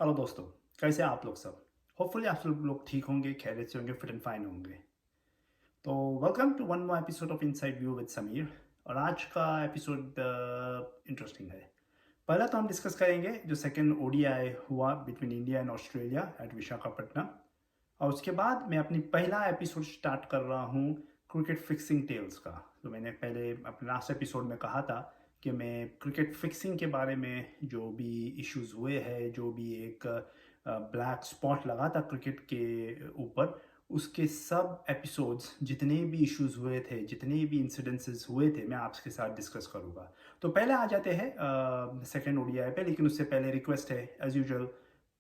Hello दोस्तों, कैसे हैं आप लोग सब? होपफुली आप सब लोग ठीक होंगे, खैरियत से होंगे, फिट एंड फाइन होंगे। तो welcome to one more episode of inside view with Sameer. और आज का एपिसोड इंटरेस्टिंग है। पहला तो हम डिस्कस करेंगे जो सेकंड ओडीआई हुआ between India and Australia at Visakhapatnam. और उसके बाद मैं अपनी पहला एपिसोड स्टार्ट कर रहा हूँ क्रिकेट फिक्सिंग टेल्स का। तो मैंने पहले अपने लास्ट एपिसोड में कहा था कि मैं क्रिकेट फिक्सिंग के बारे में जो भी इश्यूज हुए हैं, जो भी एक ब्लैक स्पॉट लगा था क्रिकेट के ऊपर, उसके सब एपिसोड्स जितने भी इश्यूज हुए थे, जितने भी इंसिडेंसेस हुए थे, मैं आपके साथ डिस्कस करूँगा। तो पहले आ जाते हैं सेकेंड ओडीआई पे, लेकिन उससे पहले रिक्वेस्ट है एज यूजुअल,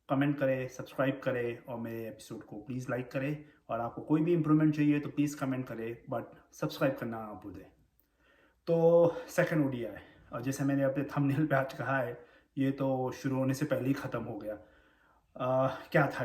कमेंट करें, सब्सक्राइब करें और मेरे एपिसोड को प्लीज़ लाइक करें। और आपको कोई भी इम्प्रूवमेंट चाहिए तो प्लीज़ कमेंट करें, बट सब्सक्राइब करना ना भूलें। तो सेकंड ओडीआई, और जैसे मैंने अपने थंबनेल पे आज कहा है, ये तो शुरू होने से पहले ही ख़त्म हो गया। क्या था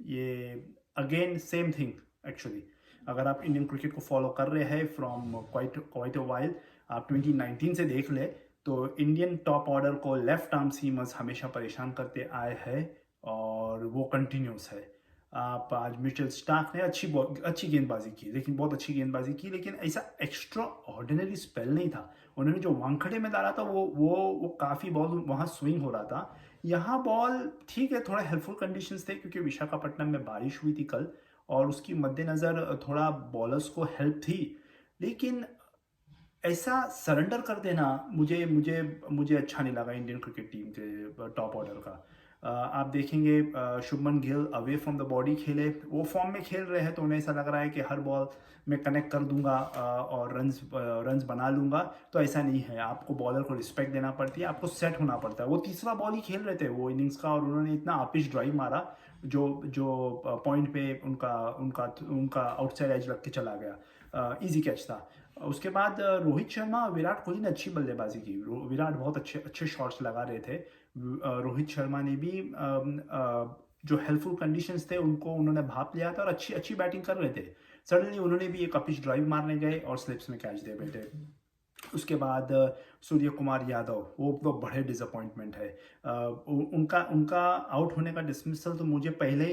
ये अगेन सेम थिंग एक्चुअली। अगर आप इंडियन क्रिकेट को फॉलो कर रहे हैं from quite quite a while, आप 2019 से देख ले, तो इंडियन टॉप ऑर्डर को लेफ्ट आर्म सीमर्स हमेशा परेशान करते आए हैं और वो कंटिन्यूस है। आप आज मिचेल स्टार्क ने अच्छी गेंदबाजी की, लेकिन बहुत अच्छी गेंदबाजी की, लेकिन ऐसा एक्स्ट्रा ऑर्डिनरी स्पेल नहीं था। उन्होंने जो वानखड़े में डाला था वो काफ़ी बॉल वहाँ स्विंग हो रहा था। यहाँ बॉल ठीक है, थोड़ा हेल्पफुल कंडीशंस थे क्योंकि विशाखापट्टनम में बारिश हुई थी कल, और उसकी मद्देनज़र थोड़ा बॉलर्स को हेल्प थी। लेकिन ऐसा सरेंडर कर देना मुझे मुझे मुझे अच्छा नहीं लगा इंडियन क्रिकेट टीम के टॉप ऑर्डर का। आप देखेंगे Shubman Gill away from the body खेले, वो फॉर्म में खेल रहे हैं तो उन्हें ऐसा लग रहा है कि हर बॉल में कनेक्ट कर दूंगा और रन्स बना लूंगा। तो ऐसा नहीं है, आपको बॉलर को रिस्पेक्ट देना पड़ती है, आपको सेट होना पड़ता है। वो तीसरा बॉल ही खेल रहे थे वो इनिंग्स का, और उन्होंने इतना अपिश ड्राइव मारा जो जो पॉइंट पे उनका उनका उनका आउटसाइड एज लग के चला गया। इजी कैच था। उसके बाद रोहित शर्मा, विराट कोहली ने अच्छी बल्लेबाजी की। विराट बहुत अच्छे अच्छे शॉट्स लगा रहे थे। रोहित शर्मा ने भी जो हेल्पफुल कंडीशंस थे उनको उन्होंने भाप लिया था और अच्छी अच्छी बैटिंग कर रहे थे। सडनली उन्होंने भी एक अपिच ड्राइव मारने गए और स्लिप्स में कैच दे बैठे। उसके बाद सूर्य कुमार यादव, वो तो बड़े डिसअपॉइंटमेंट है। उनका उनका आउट होने का डिसमिसल तो मुझे पहले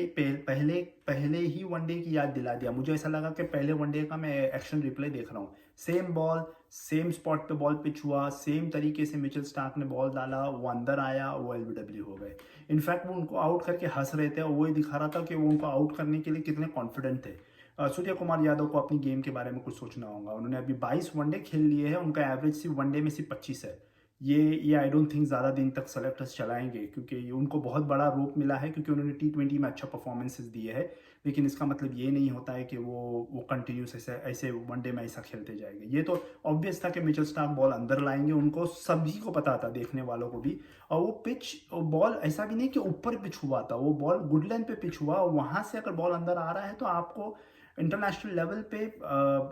ही वनडे की याद दिला दिया। मुझे ऐसा लगा कि पहले वनडे का मैं एक्शन रिप्ले देख रहा हूँ। सेम बॉल, सेम स्पॉट पे बॉल पिच हुआ, सेम तरीके से मिचेल स्टार्क ने बॉल डाला, वो अंदर आया, वो एलबीडब्ल्यू हो गए। इनफैक्ट वो उनको आउट करके हंस रहे थे और वो दिखा रहा था कि वो उनको आउट करने के लिए कितने कॉन्फिडेंट थे। सूर्य कुमार यादव को अपनी गेम के बारे में कुछ सोचना होगा। उन्होंने अभी 22 वनडे खेल लिए हैं, उनका एवरेज सिर्फ वनडे में सिर्फ 25 है। ये आई डोंट थिंक ज़्यादा दिन तक सेलेक्टर्स चलाएंगे, क्योंकि उनको बहुत बड़ा रोप मिला है, क्योंकि उन्होंने T20 में अच्छा परफॉर्मेंसेस दिए हैं। लेकिन इसका मतलब ये नहीं होता है कि वो कंटिन्यूस ऐसे ऐसे वनडे में ऐसा खेलते जाएंगे। ये तो ऑब्वियस था कि मिचेल स्टार्क बॉल अंदर लाएंगे, उनको सभी को पता था, देखने वालों को भी। और वो पिच बॉल ऐसा भी नहीं कि ऊपर पिच हुआ था, वो बॉल गुड लेंथ पे पिच हुआ, और वहाँ से अगर बॉल अंदर आ रहा है तो आपको इंटरनेशनल लेवल पे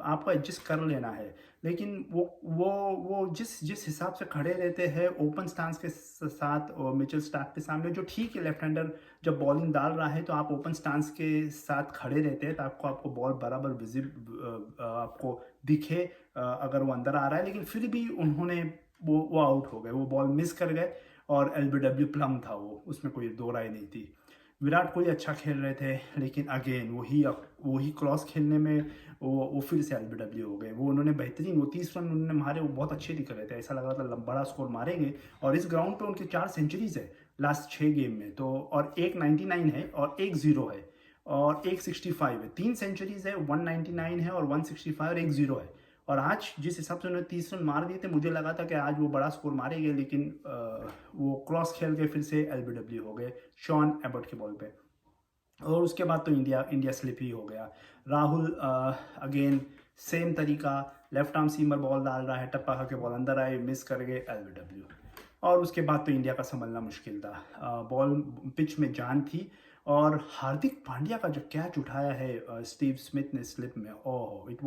आपको एडजस्ट कर लेना है। लेकिन वो जिस जिस हिसाब से खड़े रहते हैं ओपन स्टांस के साथ मिचेल स्टार्क के सामने, जो ठीक है लेफ्ट हैंडर जब बॉलिंग डाल रहा है तो आप ओपन स्टांस के साथ खड़े रहते हैं तो आपको बॉल बराबर विजिबल आपको दिखे अगर वो अंदर आ रहा है। लेकिन फिर भी उन्होंने वो आउट हो गए, वो बॉल मिस कर गए, और एलबीडब्ल्यू प्लम था वो, उसमें कोई दो राय नहीं थी। विराट कोहली अच्छा खेल रहे थे, लेकिन अगेन वही क्रॉस खेलने में वो फिर से एलबीडब्ल्यू हो गए। वो उन्होंने बेहतरीन, वो 30 रन उन्होंने मारे, वो बहुत अच्छे दिख रहे थे, ऐसा लग रहा था बड़ा स्कोर मारेंगे। और इस ग्राउंड पे उनके 4 सेंचुरीज है लास्ट 6 गेम में, तो और एक 99 है और एक 0 है और एक 65 है। 3 सेंचुरीज है, 199 है और 165 और एक 0 है। और आज जिस हिसाब से उन्होंने 30 रन मार दिए थे, मुझे लगा था कि आज वो बड़ा स्कोर मारेंगे, लेकिन वो क्रॉस खेल के फिर से एलबीडब्ल्यू हो गए शॉन एबट के बॉल पे। और उसके बाद तो इंडिया इंडिया स्लिप ही हो गया। राहुल अगेन सेम तरीका, लेफ्ट आर्म सीमर बॉल डाल रहा है, टप्पा खा के बॉल अंदर आए, मिस कर गए, एलबीडब्ल्यू। और उसके बाद तो इंडिया का संभलना मुश्किल था। बॉल पिच में जान थी, और हार्दिक पांड्या का जो कैच उठाया है स्टीव स्मिथ ने स्लिप में, oh it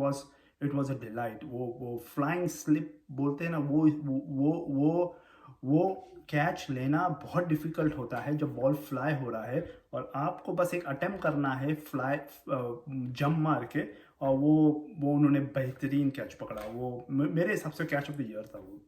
was a delight. वो फ्लाइंग स्लिप बोलते हैं ना, वो कैच लेना बहुत डिफिकल्ट होता है जब बॉल फ्लाई हो रहा है, और आपको बस एक अटेम्प्ट करना है फ्लाई जंप मार के, और वो उन्होंने बेहतरीन कैच पकड़ा। वो मेरे हिसाब से कैच ऑफ द ईयर था वो।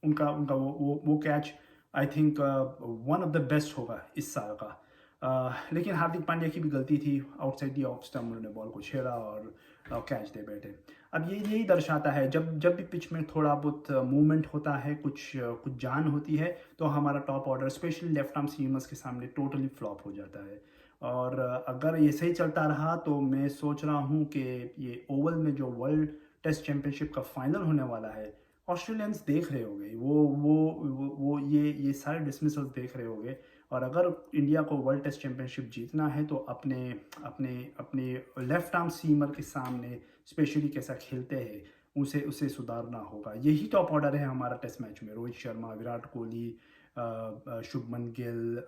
उनका उनका वो catch I think one of the best होगा इस साल का। लेकिन हार्दिक पांड्या की भी गलती थी, आउटसाइड दी ऑफ स्टंप उन्होंने बॉल को छेड़ा और कैच दे बैठे। अब ये यही दर्शाता है, जब जब भी पिच में थोड़ा बहुत मूवमेंट होता है, कुछ जान होती है, तो हमारा top order specially left arm seamers के सामने टोटली फ्लॉप हो जाता है। और अगर ये सही चलता रहा तो मैं सोच रहा हूँ कि ये ओवल में जो वर्ल्ड टेस्ट चैंपियनशिप का फाइनल होने वाला है, ऑस्ट्रेलियंस देख रहे होंगे, वो ये सारे डिसमिसल्स देख रहे होंगे। और अगर इंडिया को वर्ल्ड टेस्ट चैंपियनशिप जीतना है तो अपने अपने अपने लेफ्ट आर्म सीमर के सामने स्पेशली कैसा खेलते हैं उसे उसे सुधारना होगा। यही टॉप ऑर्डर है हमारा टेस्ट मैच में, रोहित शर्मा, विराट कोहली, शुभमन गिल,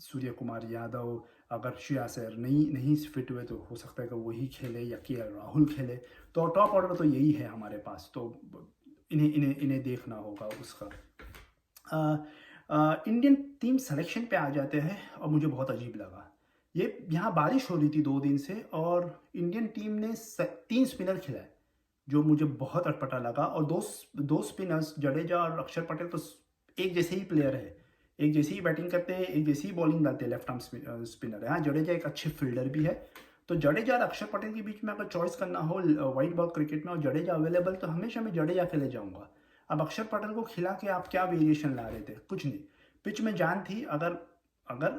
सूर्य कुमार यादव। अगर श्रेयस अय्यर नहीं फिट हुए तो हो सकता है कि वही खेले या के राहुल खेले। तो टॉप ऑर्डर तो यही है हमारे पास, तो इन्हें देखना होगा उसका। इंडियन टीम सिलेक्शन पे आ जाते हैं और मुझे बहुत अजीब लगा। ये यहाँ बारिश हो रही थी 2 दिन से और इंडियन टीम ने 3 स्पिनर खिलाए जो मुझे बहुत अटपटा लगा। और दो स्पिनर्स जडेजा और अक्षर पटेल तो एक जैसे ही प्लेयर है, एक जैसी ही बैटिंग करते हैं, एक जैसी ही बॉलिंग डालते हैं, लेफ्ट आर्म स्पिनर है। हाँ, जडेजा एक अच्छे फील्डर भी है। तो जडेजा और अक्षर पटेल के बीच में अगर चॉइस करना हो वाइट बॉल क्रिकेट में और जडेजा अवेलेबल, तो हमेशा मैं जडेजा के लिए जाऊँगा। अब अक्षर पटेल को खिला के आप क्या वेरिएशन ला रहे थे? कुछ नहीं। पिच में जान थी, अगर अगर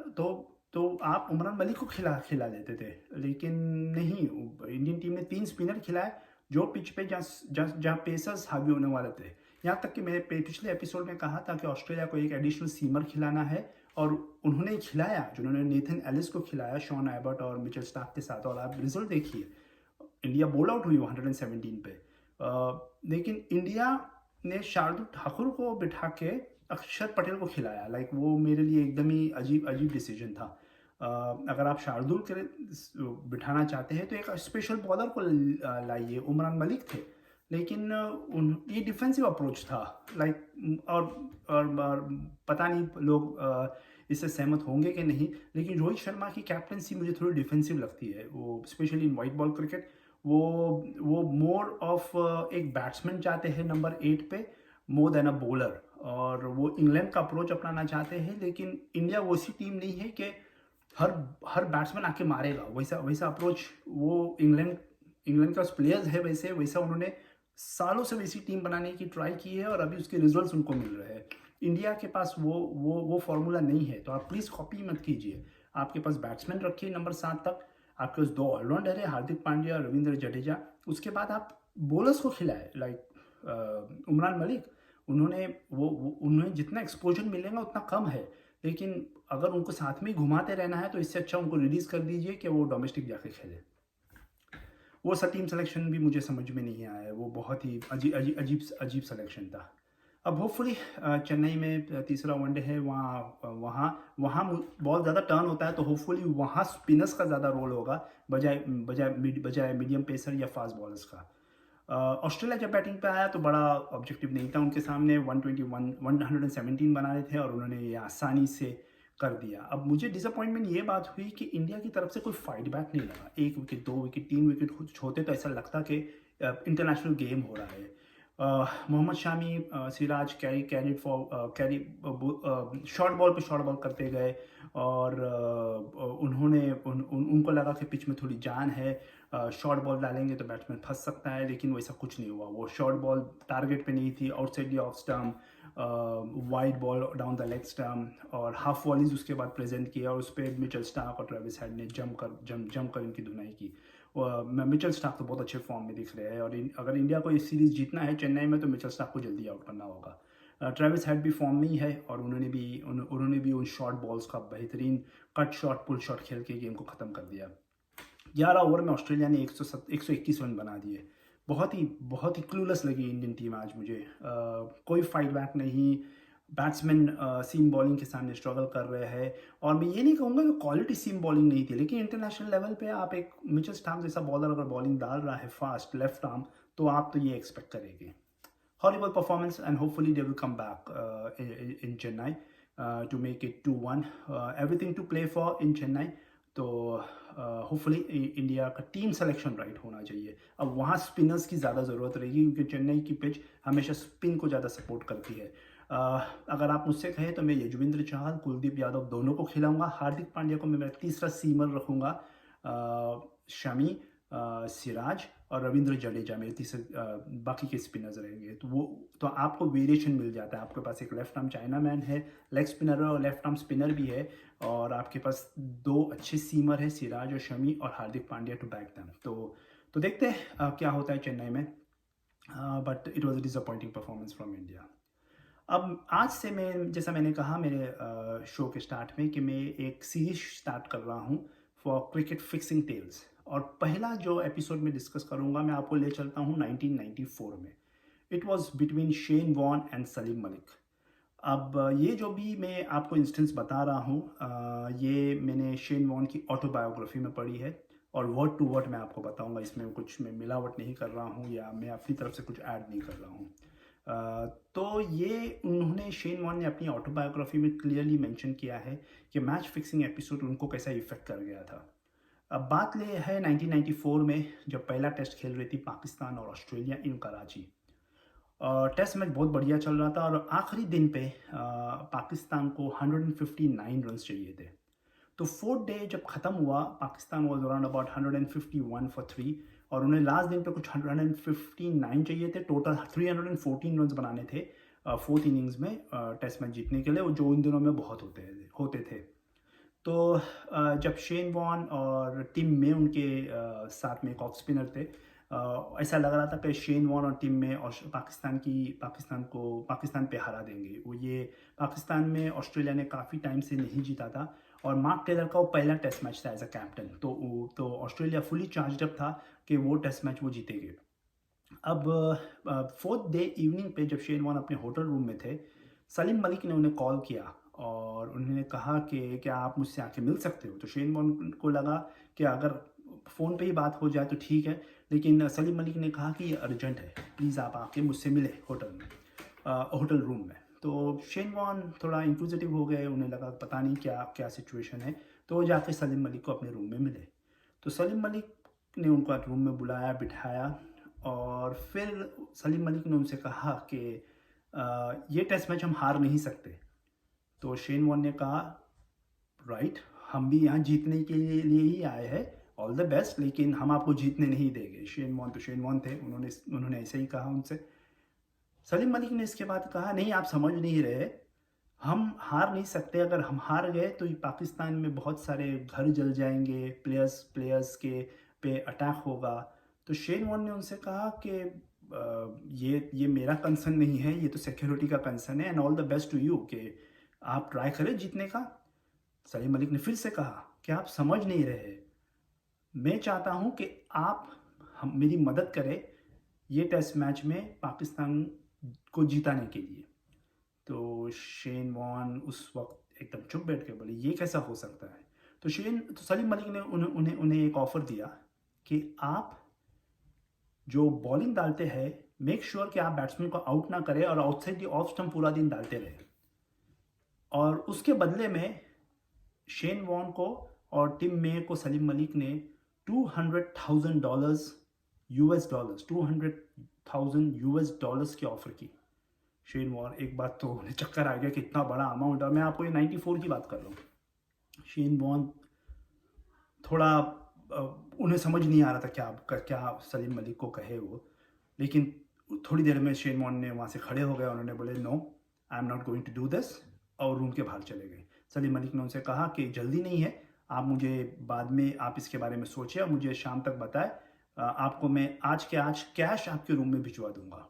तो आप उमरान मलिक को खिला लेते थे, लेकिन नहीं। इंडियन टीम ने 3 स्पिनर खिलाए जो पिच पे जहाँ पेसर्स हावी होने वाले थे। यहाँ तक कि मैंने पिछले एपिसोड में कहा था कि ऑस्ट्रेलिया को एक एडिशनल सीमर खिलाना है, और उन्होंने खिलाया, जिन्होंने नेथन एलिस को खिलाया शॉन एबर्ट और मिचेल स्टार्क के साथ। और आप रिजल्ट देखिए, इंडिया बोल आउट हुई 117 पे। लेकिन इंडिया ने शार्दुल ठाकुर को बिठा के अक्षर पटेल को खिलाया। लाइक वो मेरे लिए एकदम ही अजीब डिसीजन था। अगर आप शार्दुल के बिठाना चाहते हैं तो एक स्पेशल बॉलर को लाइए। उमरान मलिक थे, लेकिन ये डिफेंसिव अप्रोच था। लाइक और पता नहीं लोग इससे सहमत होंगे कि नहीं, लेकिन रोहित शर्मा की कैप्टनसी मुझे थोड़ी डिफेंसिव लगती है। वो specially in white ball cricket वो मोर ऑफ एक बैट्समैन चाहते हैं नंबर 8 पे, मोर देन अ बॉलर। और वो इंग्लैंड का अप्रोच अपनाना चाहते हैं, लेकिन इंडिया वैसी टीम नहीं है कि हर बैट्समैन आके मारेगा। वैसा अप्रोच वो इंग्लैंड का प्लेयर्स है, वैसा उन्होंने सालों से वैसी टीम बनाने की ट्राई की है और अभी उसके रिजल्ट्स उनको मिल रहे हैं। इंडिया के पास वो फॉर्मूला नहीं है, तो आप प्लीज़ कॉपी मत कीजिए। आपके पास बैट्समैन रखिए नंबर 7 तक, आपके पास 2 ऑलराउंडर है, हार्दिक पांड्या, रविंद्र जडेजा। उसके बाद आप बॉलर्स को खिलाए, लाइक उमरान मलिक। उन्हें जितना एक्सपोजर मिलेगा उतना कम है, लेकिन अगर उनको साथ में घुमाते रहना है तो इससे अच्छा उनको रिलीज़ कर दीजिए कि वो डोमेस्टिक जाके खेले। वो सा टीम सिलेक्शन भी मुझे समझ में नहीं आया है, वो बहुत ही अजीब सिलेक्शन था। अब होपफुली चेन्नई में तीसरा वनडे है, वहाँ बहुत ज़्यादा टर्न होता है, तो होपफुली वहाँ स्पिनर्स का ज़्यादा रोल होगा बजाय मीडियम पेसर या फास्ट बॉलर्स का। ऑस्ट्रेलिया जब बैटिंग पे आया तो बड़ा ऑब्जेक्टिव नहीं था उनके सामने। 117 बना रहे थे और उन्होंने ये आसानी से कर दिया। अब मुझे डिसअपॉइंटमेंट ये बात हुई कि इंडिया की तरफ से कोई फाइट बैक नहीं लगा। 1 विकेट, 2 विकेट, 3 विकेट कुछ होते तो ऐसा लगता कि इंटरनेशनल गेम हो रहा है। Mohammed Shami, Siraj Carey short ball पे शॉर्ट बॉल करते गए और उनको लगा कि पिच में थोड़ी जान है, शॉर्ट बॉल डालेंगे तो बैट्समैन फंस सकता है, लेकिन वैसा कुछ नहीं हुआ। वो शॉर्ट बॉल टारगेट पे नहीं थी, outside the off stump, wide ball down the leg stump, और हाफ वॉलीज उसके बाद प्रेजेंट किया और उस पर मिचेल स्टार्क और ट्रेविस हेड ने जम कर इनकी धुनाई की। मिचेल स्टार्क तो बहुत अच्छे फॉर्म में दिख रहे हैं, और अगर इंडिया को इस सीरीज़ जीतना है चेन्नई में तो मिचेल स्टार्क को जल्दी आउट करना होगा। ट्रेविस हेड भी फॉर्म में ही है और उन्होंने भी उन शॉर्ट बॉल्स का बेहतरीन कट शॉट, पुल शॉट खेल के गेम को ख़त्म कर दिया। 11 ओवर में ऑस्ट्रेलिया ने 121 रन बना दिए। बहुत ही क्लूलेस लगी इंडियन टीम आज मुझे। कोई फाइट बैक नहीं, बैट्समैन सीम बॉलिंग के सामने स्ट्रगल कर रहे हैं। और मैं ये नहीं कहूँगा कि क्वालिटी सीम बॉलिंग नहीं थी, लेकिन इंटरनेशनल लेवल पे आप एक मिचेल स्टार्क जैसा बॉलर अगर बॉलिंग डाल रहा है फास्ट लेफ्ट आर्म, तो आप तो ये एक्सपेक्ट करेंगे। Horrible performance and hopefully they will come back in Chennai to make it 2-1। Everything to play for in Chennai. तो होपफुली इंडिया का टीम सिलेक्शन राइट होना चाहिए। अब वहाँ स्पिनर्स की ज़्यादा ज़रूरत रहेगी क्योंकि चेन्नई की पिच हमेशा स्पिन को ज़्यादा सपोर्ट करती है। अगर आप मुझसे कहें तो मैं यजुवेंद्र चहल, कुलदीप यादव दोनों को खिलाऊंगा। हार्दिक पांड्या को मैं मेरा तीसरा सीमर रखूंगा। शमी, सिराज और रविंद्र जडेजा मेरे तीसरे बाकी के स्पिनर्स रहेंगे। तो आपको वेरिएशन मिल जाता है। आपके पास एक लेफ्ट आर्म चाइना मैन है, लेग स्पिनर और लेफ्ट आर्म स्पिनर भी है, और आपके पास दो अच्छे सीमर है, सिराज और शमी, और Hardik Pandya to back them. तो देखते हैं क्या होता है चेन्नई में। But it was a disappointing performance from India. अब आज से मैं, जैसा मैंने कहा मेरे शो के स्टार्ट में, कि मैं एक सीरीज स्टार्ट कर रहा हूँ फॉर क्रिकेट फिक्सिंग टेल्स। और पहला जो एपिसोड में डिस्कस करूँगा, मैं आपको ले चलता हूँ 1994 में। It was between Shane Warne and Saleem Malik. अब ये जो भी मैं आपको इंस्टेंस बता रहा हूँ, ये मैंने शेन वॉर्न की ऑटोबायोग्राफी में पढ़ी है, और वर्ड टू वर्ड मैं आपको बताऊंगा। इसमें कुछ मैं मिलावट नहीं कर रहा हूँ, या मैं अपनी तरफ से कुछ ऐड नहीं कर रहा हूँ। तो ये उन्होंने, शेन वॉर्न ने अपनी ऑटोबायोग्राफी में क्लियरली मेंशन किया है कि मैच फिक्सिंग एपिसोड उनको कैसा इफेक्ट कर गया था। अब बात ले है 1994 में, जब पहला टेस्ट खेल रही थी पाकिस्तान और ऑस्ट्रेलिया इन कराची। टेस्ट मैच बहुत बढ़िया चल रहा था, और आखिरी दिन पे पाकिस्तान को 159 रन्स चाहिए थे। तो फोर्थ डे जब ख़त्म हुआ, Pakistan was around about 151 for 3, और उन्हें लास्ट दिन पे कुछ 159 चाहिए थे। टोटल 314 रन्स बनाने थे फोर्थ इनिंग्स में टेस्ट मैच जीतने के लिए, जो उन दिनों में बहुत होते थे। तो जब शेन वॉर्न और टीम में उनके साथ में एक ऑफ स्पिनर थे, ऐसा लग रहा था कि शेन वॉर्न और टीम में और पाकिस्तान पे हरा देंगे। वो ये पाकिस्तान में ऑस्ट्रेलिया ने काफ़ी टाइम से नहीं जीता था, और मार्क टेलर का वो पहला टेस्ट मैच था एज अ कैप्टन। तो ऑस्ट्रेलिया फुली चार्ज अप था कि वो टेस्ट मैच वो जीतेंगे। अब फोर्थ डे इवनिंग पे जब शेन वॉर्न अपने होटल रूम में थे, सलीम मलिक ने उन्हें कॉल किया और उन्होंने कहा कि क्या आप मुझसे आके मिल सकते हो। तो शेन वॉर्न को लगा कि अगर फ़ोन पे ही बात हो जाए तो ठीक है, लेकिन सलीम मलिक ने कहा कि ये अर्जेंट है, प्लीज़ आप आके मुझसे मिले होटल रूम में। तो शेन वॉर्न थोड़ा इंक्विजिटिव हो गए, उन्हें लगा पता नहीं क्या क्या सिचुएशन है, तो वो जाके सलीम मलिक को अपने रूम में मिले। तो सलीम मलिक ने उनको रूम में बुलाया, बिठाया, और फिर सलीम मलिक ने उनसे कहा कि ये टेस्ट मैच हम हार नहीं सकते। तो शेन वॉर्न ने कहा, राइट, हम भी यहाँ जीतने के लिए ही आए हैं, ऑल द बेस्ट, लेकिन हम आपको जीतने नहीं देंगे। शेन वॉर्न थे, उन्होंने ऐसे ही कहा उनसे। सलीम मलिक ने इसके बाद कहा, नहीं आप समझ नहीं रहे, हम हार नहीं सकते। अगर हम हार गए तो पाकिस्तान में बहुत सारे घर जल जाएंगे, प्लेयर्स के पे अटैक होगा। तो शेन वॉर्न ने उनसे कहा कि ये मेरा कंसर्न नहीं है, ये तो सिक्योरिटी का कंसर्न है, and all the best to you, कि आप ट्राई करें जीतने का। सलीम मलिक ने फिर से कहा कि आप समझ नहीं रहे, मैं चाहता हूं कि आप मेरी मदद करें ये टेस्ट मैच में पाकिस्तान को जिताने के लिए। तो शेन वॉर्न उस वक्त एकदम चुप बैठ के बोले, ये कैसा हो सकता है। तो सलीम मलिक ने उन्हें एक ऑफर दिया कि आप जो बॉलिंग डालते हैं, मेक श्योर कि आप बैट्समैन को आउट ना करें, और आउटसाइड दी ऑफ स्टंप पूरा दिन डालते रहे। और उसके बदले में शेन वॉर्न को और टिम मेयर को सलीम मलिक ने $200,000 $200,000 की ऑफर की। शेन वॉर्न, एक बात तो उन्हें चक्कर आ गया कि इतना बड़ा अमाउंट, और मैं आपको ये 94 की बात कर रहा हूँ। शेन वॉर्न थोड़ा उन्हें समझ नहीं आ रहा था क्या सलीम मलिक को कहे वो। लेकिन थोड़ी देर में शेन वॉर्न ने वहाँ से खड़े हो गए, उन्होंने बोले, no, I am not going to do this, और रूम के बाहर चले गए। सलीम मलिक ने उनसे कहा कि जल्दी नहीं है, आप मुझे बाद में आप इसके बारे में सोचिए और मुझे शाम तक बताएं, आपको मैं आज के आज कैश आपके रूम में भिजवा दूंगा।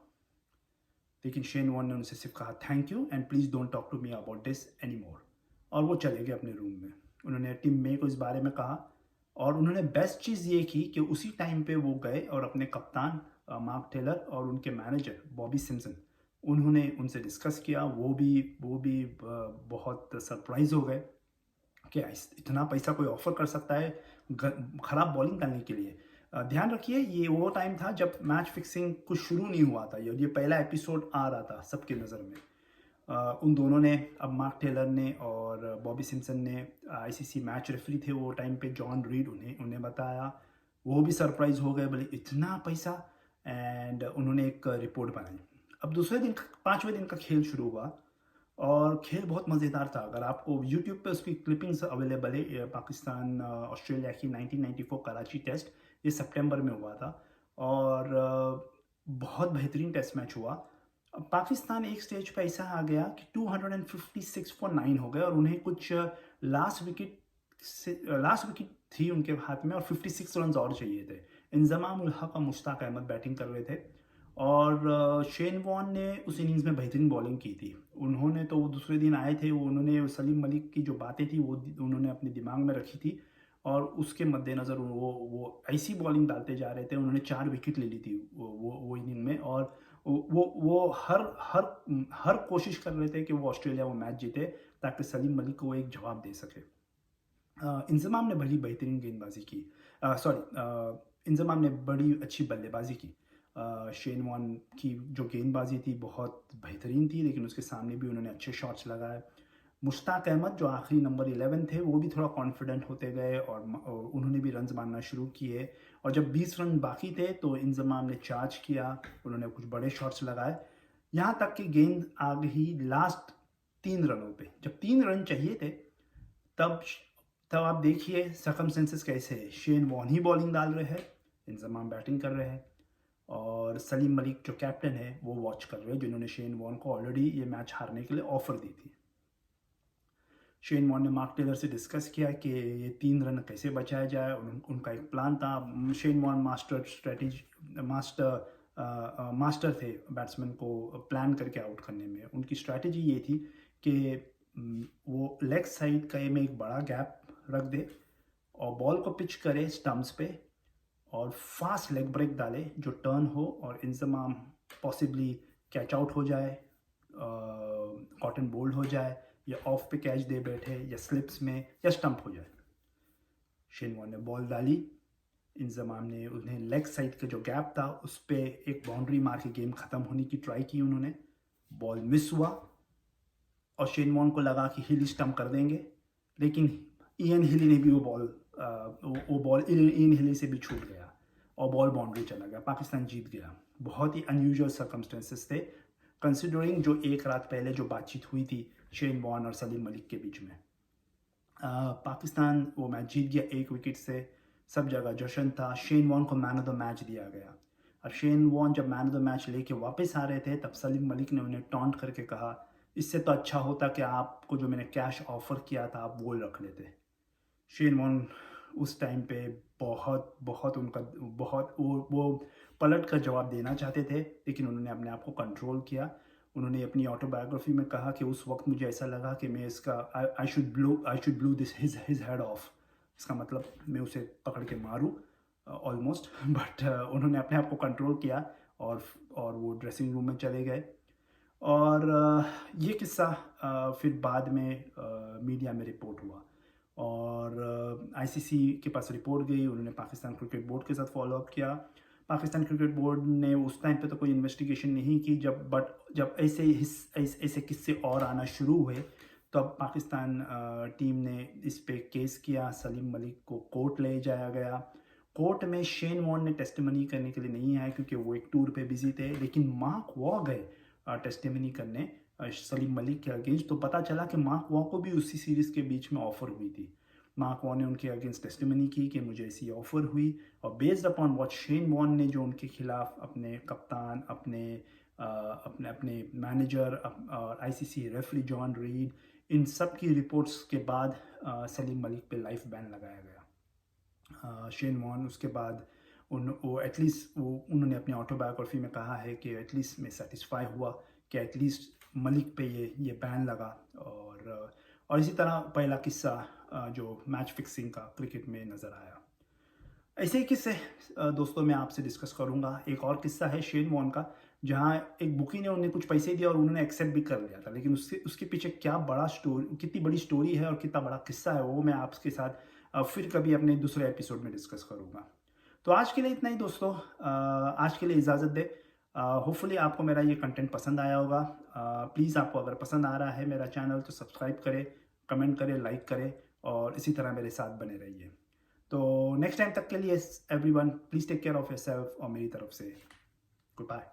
लेकिन शेन वॉर्न ने उनसे सिर्फ कहा, thank you and please don't talk to me about this any more, और वो चले गए अपने रूम में। उन्होंने टीम में को इस बारे में कहा, और उन्होंने बेस्ट चीज़ ये की कि उसी टाइम पे वो गए और अपने कप्तान मार्क टेलर और उनके मैनेजर बॉबी सिम्पसन, उन्होंने उनसे डिस्कस किया। वो भी बहुत सरप्राइज हो गए कि इतना पैसा कोई ऑफर कर सकता है ख़राब बॉलिंग करने के लिए। ध्यान रखिए, ये वो टाइम था जब मैच फिक्सिंग कुछ शुरू नहीं हुआ था, ये पहला एपिसोड आ रहा था सबके नज़र में। उन दोनों ने, अब मार्क टेलर ने और बॉबी सिम्पसन ने, आईसीसी मैच रेफरी थे वो टाइम पे, जॉन रीड, उन्हें बताया। वो भी सरप्राइज हो गए, बोले इतना पैसा, एंड उन्होंने एक रिपोर्ट बनाई। अब दूसरे दिन, 5वें दिन का खेल शुरू हुआ, और खेल बहुत मज़ेदार था। अगर आपको यूट्यूब पे उसकी क्लिपिंग्स अवेलेबल है, पाकिस्तान ऑस्ट्रेलिया की 1994 कराची टेस्ट, ये सितंबर में हुआ था और बहुत बेहतरीन टेस्ट मैच हुआ। अब पाकिस्तान एक स्टेज पे ऐसा आ गया कि 256 फॉर 9 हो गए और उन्हें कुछ लास्ट विकेट थी उनके हाथ में और 56 रन और चाहिए थे। इंजमाम उल हक और मुश्ताक अहमद बैटिंग कर रहे थे और शेन वॉर्न ने उस इनिंग्स में बेहतरीन बॉलिंग की थी। उन्होंने तो वो दूसरे दिन आए थे, उन्होंने सलीम मलिक की जो बातें थी वो उन्होंने अपने दिमाग में रखी थी और उसके मद्देनज़र वो ऐसी बॉलिंग डालते जा रहे थे। उन्होंने 4 विकेट ले ली थी वो इनिंग में और वो हर हर हर कोशिश कर रहे थे कि वो ऑस्ट्रेलिया वो मैच जीते ताकि सलीम मलिक को एक जवाब दे सके। इंजमाम ने बड़ी बेहतरीन गेंदबाजी की, इंजमाम ने बड़ी अच्छी बल्लेबाजी की। शेन वॉर्न की जो गेंदबाजी थी बहुत बेहतरीन थी, लेकिन उसके सामने भी उन्होंने अच्छे शॉट्स लगाए। मुश्ताक अहमद जो आखिरी नंबर 11 थे वो भी थोड़ा कॉन्फिडेंट होते गए और उन्होंने भी रन्स मारना शुरू किए और जब 20 रन बाकी थे तो इंजमाम ने चार्ज किया, उन्होंने कुछ बड़े शॉट्स लगाए। यहाँ तक कि गेंद आ गई लास्ट 3 रनों पे। जब 3 रन चाहिए थे तब तब आप देखिए सर्कमस्टेंसेस कैसे है। शेन वॉर्न ही बॉलिंग डाल रहे हैं, इंजमाम बैटिंग कर रहे हैं और सलीम मलिक जो कैप्टन है वो वॉच कर रहे हैं, जिन्होंने शेन वॉर्न को ऑलरेडी ये मैच हारने के लिए ऑफर दी थी। शेन वॉर्न ने मार्क टेलर से डिस्कस किया कि ये 3 रन कैसे बचाया जाए। उनका एक प्लान था। शेन वॉर्न मास्टर थे बैट्समैन को प्लान करके आउट करने में। उनकी स्ट्रैटेजी ये थी कि वो लेग साइड का में एक बड़ा गैप रख दे और बॉल को पिच करे स्टम्प्स पे और फास्ट लेग ब्रेक डाले जो टर्न हो और इंजमाम पॉसिबली कैच आउट हो जाए, कॉटन बोल्ड हो जाए या ऑफ पे कैच दे बैठे या स्लिप्स में या स्टंप हो जाए। शेन वॉर्न ने बॉल डाली, इंजमाम ने उन्हें लेग साइड का जो गैप था उस पर एक बाउंड्री मार के गेम ख़त्म होने की ट्राई की। उन्होंने बॉल मिस हुआ और शेन वॉर्न को लगा कि हिली स्टंप कर देंगे, लेकिन इयन हिली ने भी वो बॉल इयन हिली से भी छूट गया और बॉल बाउंड्री चला गया। पाकिस्तान जीत गया। बहुत ही अनयूजुअल सर्कमस्टेंसेस थे कंसिडरिंग जो एक रात पहले जो बातचीत हुई थी शेन वॉर्न और सलीम मलिक के बीच में। पाकिस्तान वो मैच जीत गया 1 विकेट से। सब जगह जश्न था। शेन वॉर्न को मैन ऑफ द मैच दिया गया और शेन वॉर्न जब मैन ऑफ द मैच लेके वापस आ रहे थे तब सलीम मलिक ने उन्हें टॉन्ट करके कहा, इससे तो अच्छा होता कि आपको जो मैंने कैश ऑफर किया था आप वो रख लेते। शेन वॉर्न उस टाइम पे बहुत वो पलट कर जवाब देना चाहते थे, लेकिन उन्होंने अपने आप को कंट्रोल किया। उन्होंने अपनी ऑटोबायोग्राफी में कहा कि उस वक्त मुझे ऐसा लगा कि मैं इसका I should blue this his head of. इसका मतलब मैं उसे पकड़ के मारूं ऑलमोस्ट। बट उन्होंने अपने आप को कंट्रोल किया और वो ड्रेसिंग रूम में चले गए और ये किस्सा फिर बाद में मीडिया में रिपोर्ट हुआ और आईसीसी के पास रिपोर्ट गई। उन्होंने पाकिस्तान क्रिकेट बोर्ड के साथ फॉलोअप किया। पाकिस्तान क्रिकेट बोर्ड ने उस टाइम पे तो कोई इन्वेस्टिगेशन नहीं की। जब ऐसे किस्से और आना शुरू हुए तब पाकिस्तान टीम ने इस पे केस किया। सलीम मलिक को कोर्ट ले जाया गया। कोर्ट में शेन वॉर्न ने टेस्टिमनी करने के लिए नहीं आए क्योंकि वो एक टूर पे बिजी थे, लेकिन मार्क वॉ गए टेस्टिमनी करने सलीम मलिक के अगेंस्ट। तो पता चला कि मार्क वॉ को भी उसी सीरीज़ के बीच में ऑफ़र हुई थी। मार्क वॉन ने उनके अगेंस्ट टेस्टिमनी की कि मुझे ऐसी ऑफ़र हुई और based upon what Shane Warne ने जो उनके खिलाफ अपने कप्तान, अपने मैनेजर और आईसीसी रेफरी जॉन रीड, इन सब की रिपोर्ट्स के बाद सलीम मलिक पे लाइफ बैन लगाया गया। शेन वॉर्न उसके बाद उन्होंने अपनी ऑटोबायोग्राफी में कहा है कि एटलीस्ट मैं सेटिस्फाई हुआ कि एटलीस्ट मलिक पे ये बैन लगा। और इसी तरह पहला किस्सा जो मैच फिक्सिंग का क्रिकेट में नज़र आया। ऐसे ही किस्से दोस्तों मैं आपसे डिस्कस करूंगा। एक और किस्सा है शेन वॉर्न का, जहां एक बुकी ने उन्हें कुछ पैसे दिया और उन्होंने एक्सेप्ट भी कर लिया था, लेकिन उसके पीछे कितनी बड़ी स्टोरी है और कितना बड़ा किस्सा है वो मैं आपके साथ फिर कभी अपने दूसरे एपिसोड में डिस्कस करूंगा। तो आज के लिए इतना ही दोस्तों। आज के लिए इजाज़त दे। होपफुली आपको मेरा ये कंटेंट पसंद आया होगा। प्लीज़ आपको अगर पसंद आ रहा है मेरा चैनल तो सब्सक्राइब करें, कमेंट करें, लाइक करें और इसी तरह मेरे साथ बने रहिए। तो नेक्स्ट टाइम तक के लिए everyone please take care of yourself और मेरी तरफ से गुड बाय।